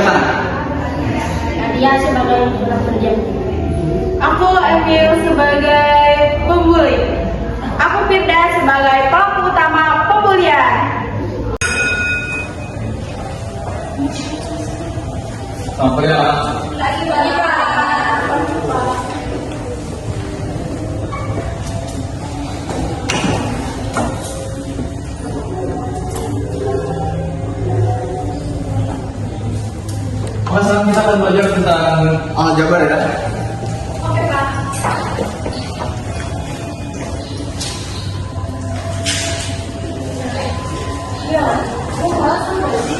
mana? Nadia sebagai pekerja. Aku Emil sebagai pembuli. Aku Firda sebagai pelaku utama pembulian. Sampai ya. Sekarang kita akan belajar tentang alat jabar ya. Oke, Pak. Ya, aku malah sama sih.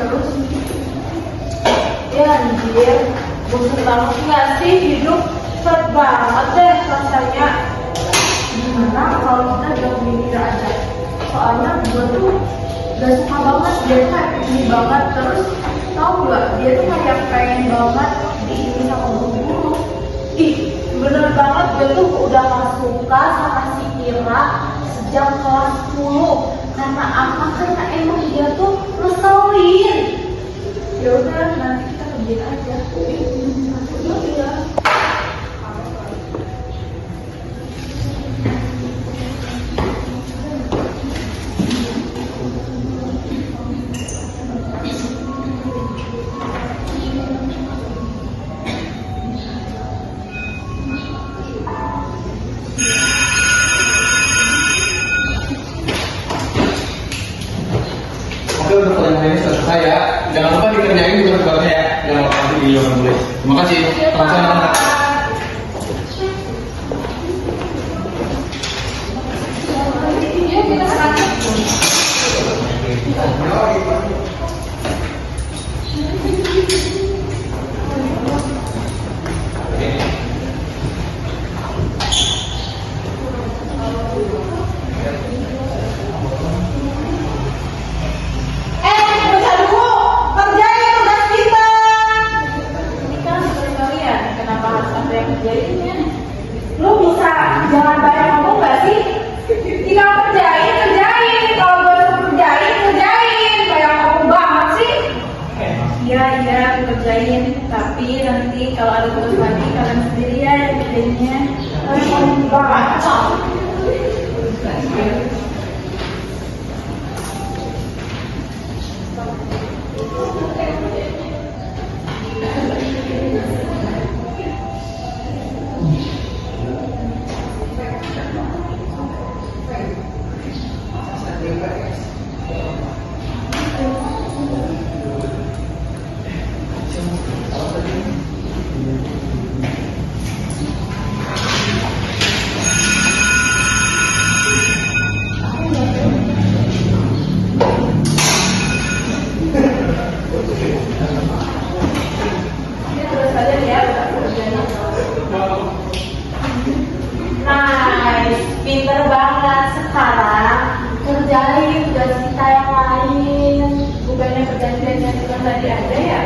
Terus. Ya anjir, bosan banget nggak sih hidup? Berat banget deh rasanya. Gimana kalau kita jauh mikir aja? Soalnya gue tuh gak suka banget dia kayak ini banget terus. Tahu nggak, dia tuh kayak pengen banget diini sama guru. Ih, bener banget gue tuh udah gak suka sama si Ira sejak kelas 10. Karena apa? Karena emang dia tuh ngeselin. Ya udah, nanti kita kerjain aja. Iya. Oke, untuk pertanyaan ini selesai ya. Jangan lupa dikerjain juga tugasnya ya. Jangan lupa nanti di luar boleh. Terima kasih. Sama-sama. Baca dulu, kerjain tugas kita. Ini kan sekali-kalian, kenapa harus ada yang kerjainnya? Lu bisa jangan banyak ngomong gak sih? Tinggal kerjain, kerjain. Kalau gue suruh kerjain, kerjain. Banyak ngomong banget sih. Iya, aku kerjain. Tapi nanti kalau ada tugas lagi, kalian sendiri ya yang kerjainnya. Banyak ngomong banget. Nice, pinter banget. Sekarang kerjain tugas kita yang lain. Bukannya perjanjian tugas tadi aja ya?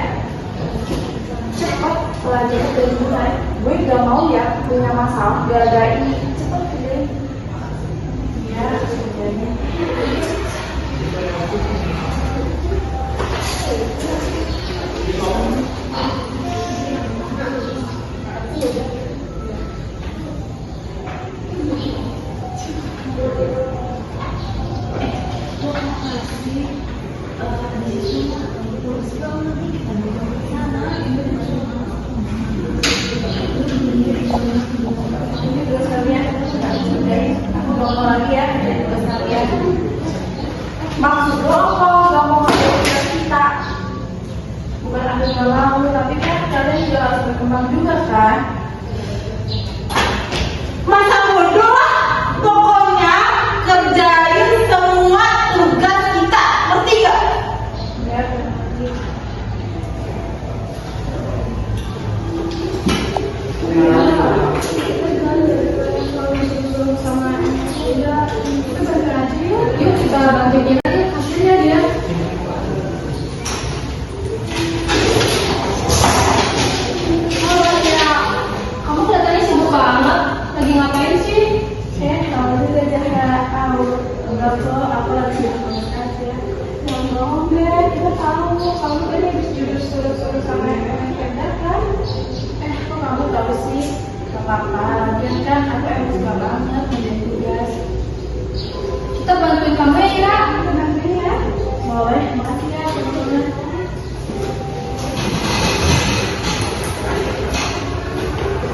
Cepet, pelajaran dari mulai. Gue gak mau ya punya masalah gara-gara ini. Cepet kerjain. Ya, kerjanya. Ini tugas kalian, aku ngomong lagi ya, jadi tugas kalian. Maksud lo kalau nggak mau ngerjain tugas kita, bukan aku nggak mau, tapi kan kalian juga harus berkembang juga kan? Masa bodoh lah, pokoknya kerjain semua tugas kita, ngerti gak? Ya, ngerti. Sama kita bantu aja yuk. Yuk kita bantuin aja hasilnya dia. Oh ya, kamu kelihatannya sibuk banget. Lagi ngapain sih? Kamu juga jahat. Enggak kok, aku lagi sibuk banget aja. Ngomong deh, kita tahu kamu kan judul suruh-suruh sama yang kan? Kok kamu tahu sih? Gak apa-apa, lagian kan aku emang suka banget ngerjain tugas. Kita bantuin kamu ya, Ira? Kita bantuin ya? Boleh, makasih ya teman-teman.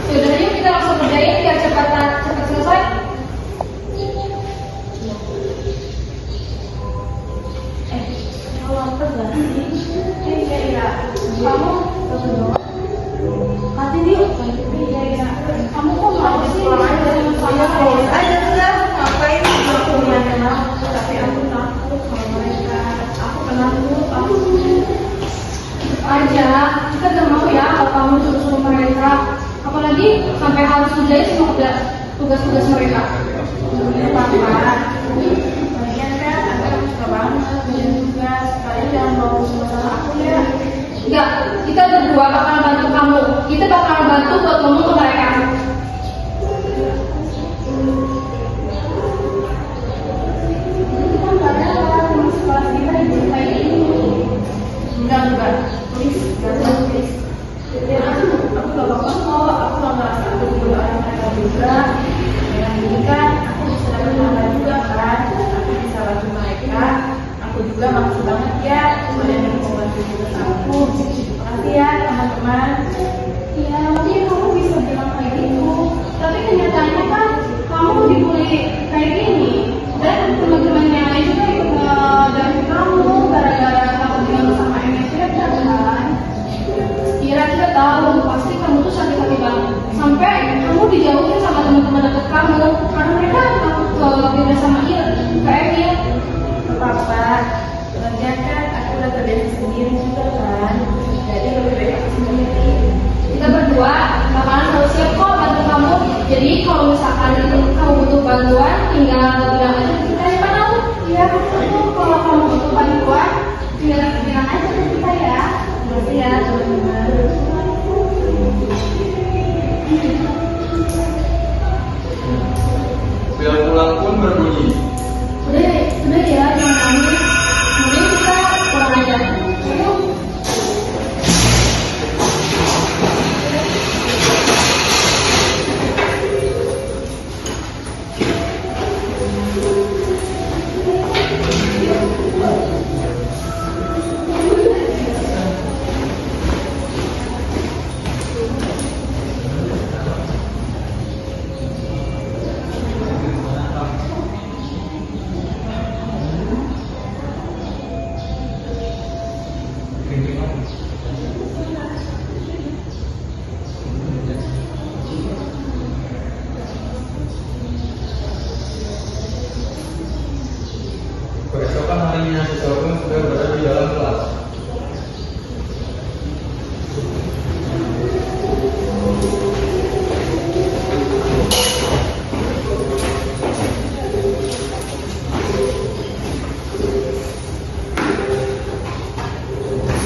Yaudah yuk kita langsung kerjain biar cepat selesai. Kamu lapar gak sih? Iya, Ira. Kamu baru doang. Mati dia. Iya, Ira. Kamu kok mau sih? Aja sudah. Ngapain aku yang kenal? Tapi aku takut sama mereka. Aku kenal dulu. Aja. Kita gak mau ya kalau kamu suruh mereka. Apalagi sampai harus ngerjain semua tugas-tugas mereka. Ya apa-apa. Lagian kan aku suka banget ngerjain tugas. Kalian jangan bawa masalah aku ya. Enggak, kita berdua bakal bantu kamu. Kita bakal bantu buat ngomong ke mereka. Ini kan padahal teman sekolah kita di kayak ini. Enggak. Please, please. Ya, aku gak apa-apa kok. Aku gak merasa aku juga orang mereka juga. Dengan ini kan, aku bisa dapat pahala juga kan. Aku bisa bantu mereka. Aku juga makasih banget ya kalian yang mau bantu tugas aku. Makasih ya teman-teman. Ya, makanya kamu bisa bilang kayak gitu. Tapi kenyataannya kan kamu dibully kayak gini. Dan teman-teman yang lain juga ikut dari kamu gara-gara kamu bilang sama MSF kan. Kira kita tahu pasti kamu tuh sakit hati banget sampai kamu dijauhin sama teman-teman dekat kamu karena mereka takut beda sama Ira kayak Emil. Apa-apa, lagian kan aku udah terbiasa sendiri juga kan, jadi lebih baik aku sendiri. Kita berdua bakalan selalu siap kok bantu kamu. Jadi kalau misalkan kamu butuh bantuan tinggal bilang aja kita ya Pak Nau. Iya betul, kalau kamu butuh bantuan tinggal bilang aja ke kita ya. Terima kasih ya teman-teman. Bel pulang pun berbunyi. Udah ya, jangan nangis. Mungkin kita pulang aja. Ayo. Keesokan harinya seseorang sudah berada di dalam kelas.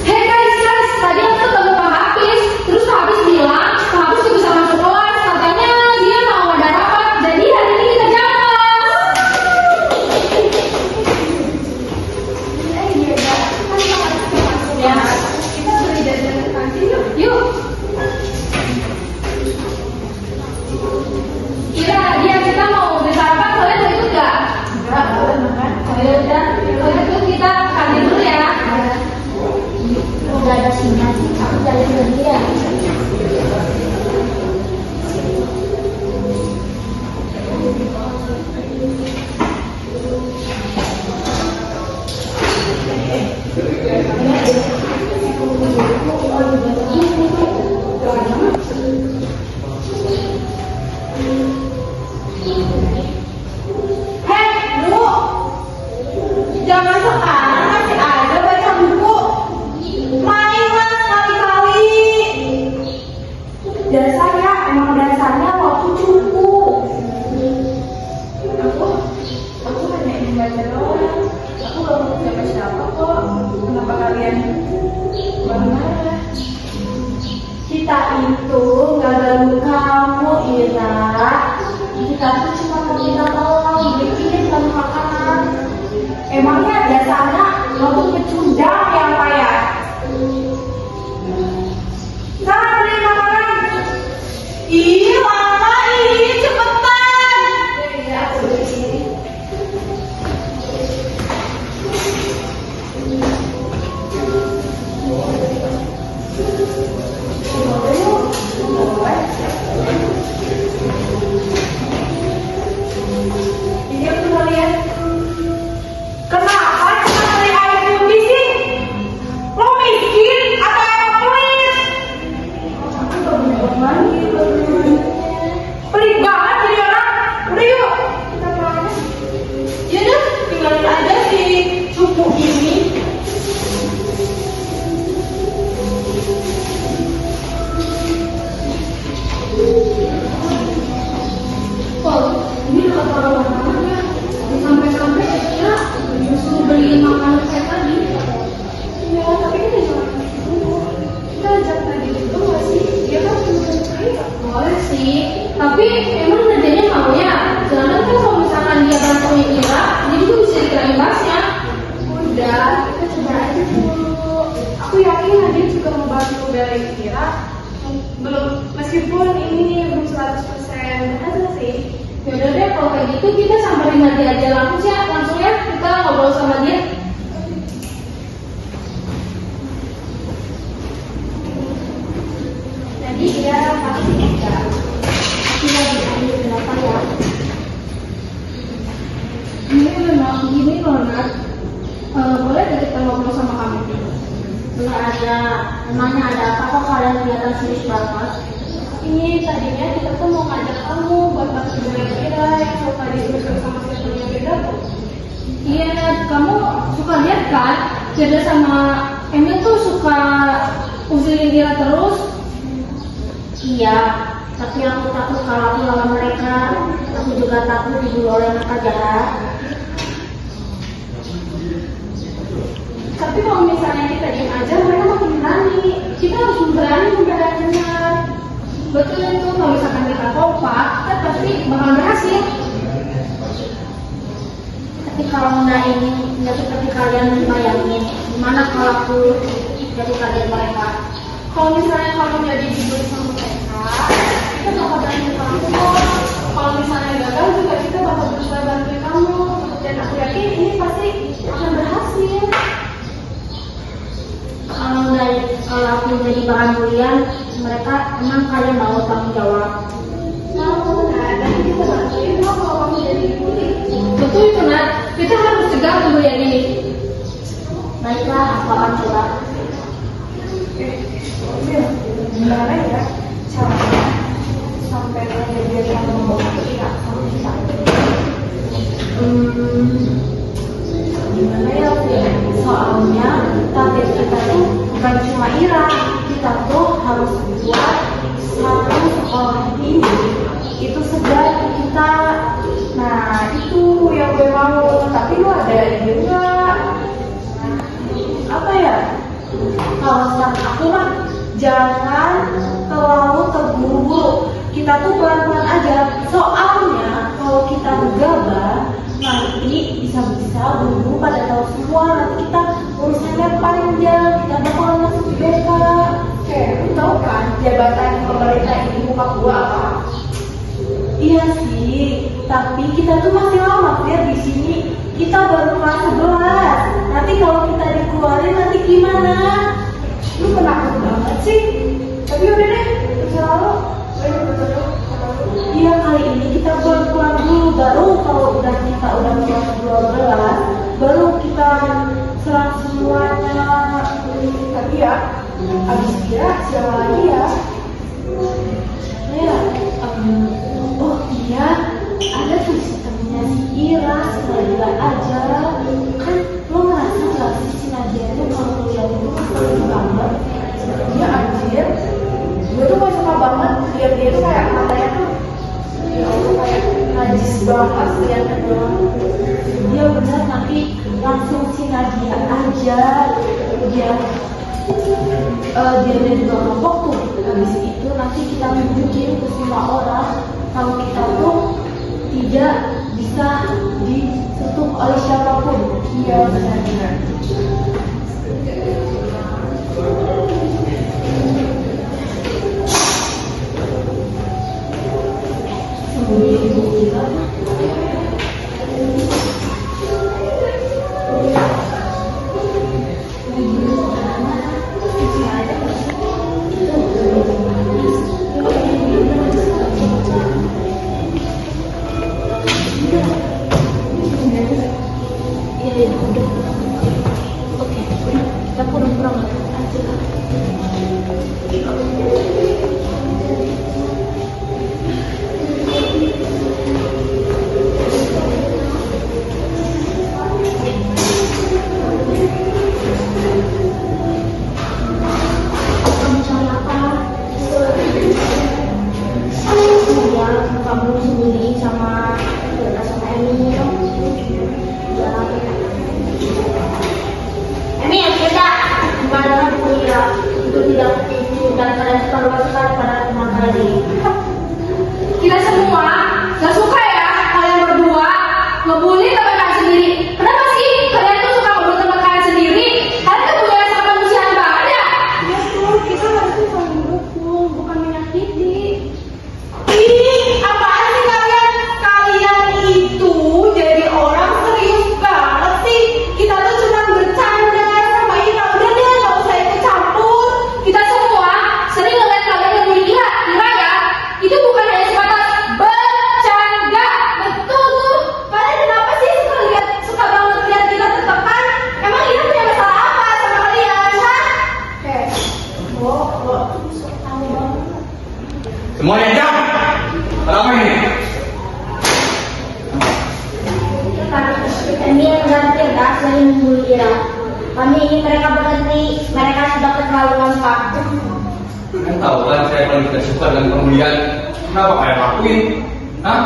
Hey guys, tadi aku ketemu Pak Hafiz. Terus Pak Hafiz bilang, Pak Hafiz juga bisa masuk kelas. Katanya dia mau ada rapat, jadi hari ini kita jalan. Ya, kita beli jajan ke kantin yuk. Yuk. Kira dia kita mau beli sarapan, kalian mau ikut gak? Enggak, boleh makan. Ya udah, kalau gitu kita kantin dulu ya. Udah ada sinyal, aku jalan dulu ya. Hei, Bu, jangan sekarang masih ada baca buku. Mainlah sekali-kali. Dasarnya, emang dasarnya waktu cukup. Aku hanya ingin baca doang. Aku gak mau siapa-siapa kok. Kenapa kalian marah? Kita itu gak ganggu kamu, Ira. Kita tuh cuma meminta tolong beliin kamu makanan. Emangnya dasarnya kamu pecundang yang payah. begini? Oh, ini udah terlalu banget ya. Sampai-sampai ya disuruh beliin makanan kayak tadi. Ya, tapi kan dia cuma kita ajak tadi itu nggak sih? Dia kan cuma cerita. Boleh sih, tapi emang Nadianya mau ya? Jangan kan kalau misalkan dia bantuin Ira, dia juga bisa dikira imbasnya. Udah, kita coba aja dulu. Aku yakin Nadia juga mau bantu dari Kira. Belum, meskipun ini belum 100% berhasil sih. Yaudah deh, kalau kayak gitu kita samperin Nadia aja langsung ya, kita ngobrol sama dia. Jadi dia pasti bisa. Tapi lagi ambil berapa ya? Ini memang gini loh Nat. Boleh gak kita ngobrol sama kamu? Nggak ada, emangnya ada apa kok kalian kelihatan serius banget? Ini tadinya kita tuh mau ngajak kamu buat bantu dari Kira yang suka disuruh sama siapanya beda tuh. Iya Nat, kamu suka lihat kan? Firda sama Emil tuh suka usilin Ira terus. Iya, tapi aku takut kalau aku lawan mereka. Aku juga takut diburu oleh mereka jahat. Tapi kalau misalnya kita diem aja, mereka makin berani. Kita harus berani membela benar. Betul itu, kalau misalkan kita kompak, kan pasti bakal berhasil. Tapi kalau nggak ini, nggak seperti kalian bayangin. Gimana kalau aku jadi kalian mereka? Kalau misalnya kamu jadi dibully sama mereka, kita bakal bantu kamu kok. Kalau misalnya gagal juga kita bakal berusaha bantuin kamu. Dan aku yakin ini pasti akan berhasil. Kalau aku jadi bahan bulian, mereka emang kalian mau tanggung jawab? Mau, nah, dan kita bantuin kok kalau kamu jadi dibully. Betul itu Nat, kita harus cegah pemberian ini. Baiklah, aku akan coba. Gimana ya caranya sampai dia kamu membawa kita sama kita? Gimana ya? Soalnya target kita tuh bukan cuma Ira, kita tuh harus buat satu sekolah tinggi. Itu sebagai kita. Nah itu yang gue mau. Tapi lu ada ide nggak? Apa ya? Kalau saran aku mah jangan terlalu terburu-buru. Kita tuh pelan-pelan aja. Soalnya kalau kita gegabah nanti bisa-bisa buru-buru pada tahu semua. Nanti kita urusannya panjang. Kita bakal masuk BK. Lu tahu kan jabatan pemerintah ini buka gua apa? Iya sih. Tapi kita tuh masih lama ya di sini. Kita baru kelas 11. Nanti kalau kita dikeluarin nanti gimana? Lu penakut banget sih. Tapi udah deh, terserah lo. Iya kali ini kita pulang dulu. Baru kalau kita udah kelas 12, baru kita serang semuanya. Tapi ya, abis dia siapa lagi ya? Ya, oh iya, ada tuh sistemnya si Ira, si Nadia aja. Kan lo ngerasa gak sih si Nadia itu kalau kuliah itu sering banget? Iya anjir, gue tuh gak suka banget lihat dia tuh kayak matanya tuh ya Allah kayak najis banget liatnya doang. Dia bener nanti langsung si Nadia aja dia juga ngomong tuh. Habis itu nanti kita tunjukin ke semua orang kalau kita tuh tidak bisa ditutup oleh siapapun. Iya benar-benar. Oke, kita pulang aja. sendiri. Kenapa sih kalian tuh suka ngobrol teman kalian sendiri? Kalian kan punya rasa kemanusiaan banget ya? Ya tuh, kita harusnya saling mendukung, bukan menyakiti. Ih, apaan sih kalian? Kalian itu jadi orang serius banget sih. Kita tuh cuma bercanda sama Ira. Udah deh, nggak usah ikut campur. Kita semua sering ngeliat kalian yang bully Ira ya. Itu bukan hanya sebatas bercanda. Betul tuh. Kalian kenapa sih suka banget lihat Ira tertekan? Emang Ira punya masalah apa sama kalian? Hah? Lo tuh tahu banget. Semuanya diam. Ada apa ini? Kami yang tegas dari membuli Ira. Kami ingin mereka berhenti. Mereka sudah keterlaluan, Pak. Kan tahu kan saya paling tidak suka dengan pembulian. Kenapa kalian lakuin? Hah?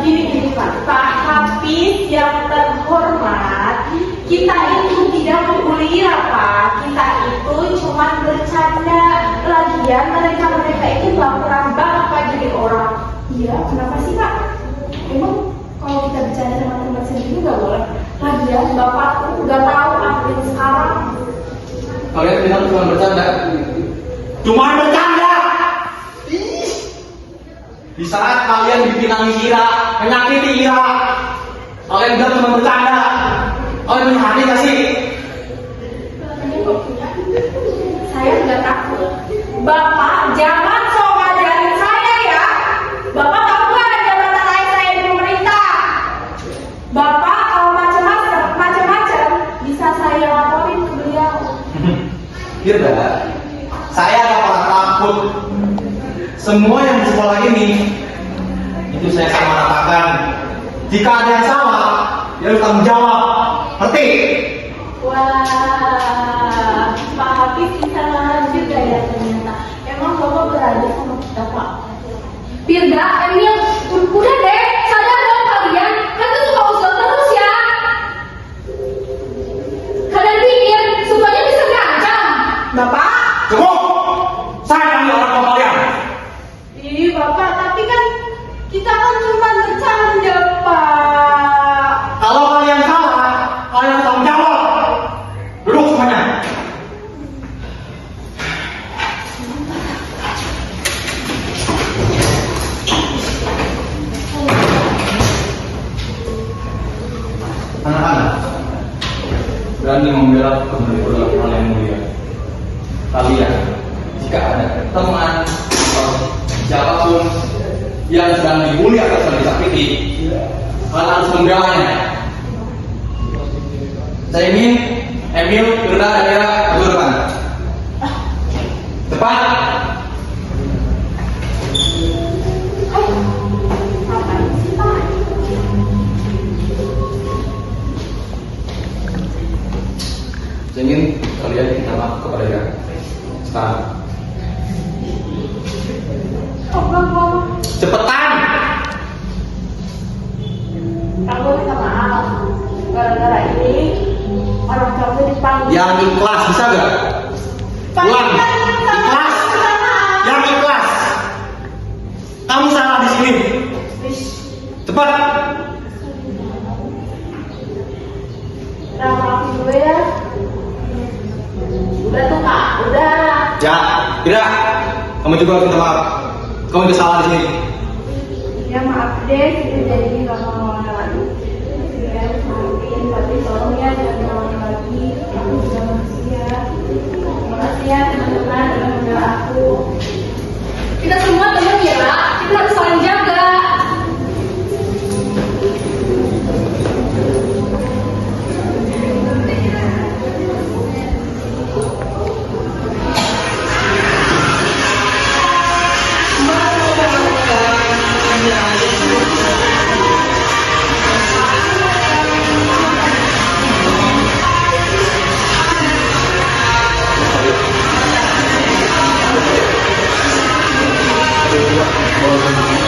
Gini Pak Hafiz yang terhormat, kita itu tidak membuli Ira Pak. Kita itu cuma bercanda. Lagian mereka itu baperan banget Pak jadi orang. Iya, kenapa sih Pak? Emang kalau kita bercanda sama teman sendiri nggak boleh? Lagian Bapak tuh udah tahu update sekarang. Kalian bilang cuma bercanda. Cuma bercanda. Ih. Di saat kalian bikin nangis Ira, menyakiti Ira, kalian bilang cuma bercanda. Kalian punya hati nggak sih? Saya nggak takut. Bapak jangan sok ngajarin saya ya. Bapak tahu nggak jabatan ayah saya di pemerintah? Bapak kalau macam-macam bisa saya laporin ke beliau. Firda, saya nggak pernah takut. Semua yang di sekolah ini itu saya sama ratakan. Jika ada yang salah, dia harus tanggung jawab. Ngerti? Wah, Pak Hafiz bisa marah juga ya ternyata. Emang Bapak berani sama kita Pak? Firda, Emil, udah deh, sadar dong kalian. Kan tuh suka usul terus ya. Kalian pikir semuanya bisa ngancam? Bapak? Cukup! Saya panggil orang tua kalian. Ih Bapak, tapi kan kita kan cuma bercanda Pak. Kalau kalian salah, kalian tanggung jawab. Duduk semuanya. Anak-anak, berani membela kebenaran yang mulia. Kalian, jika ada teman atau siapapun yang sedang dibully atau sedang disakiti, kalian harus membelanya. Saya ingin Emil, Firda, dan Ira ke depan. Cepat. Saya ingin kalian minta maaf kepada Ira. Sekarang. Cepetan. Aku minta maaf. Gara-gara ini orang kamu dipanggil. Yang ikhlas bisa gak? Ulang. Ikhlas. Yang ikhlas. Kamu salah di sini. Cepat. Maafin gue ya. Udah tuh Kak, udah. Ya, tidak. Kamu juga harus minta maaf. Kamu juga salah di sini. Ya maaf deh, kita jadi nggak mau lagi. Ya maafin, tapi tolong ya jangan ngomong lagi. Aku juga manusia. Makasih ya teman-teman udah membela aku. Kita semua teman ya, Kak. Kita harus saling jaga. Terima kasih.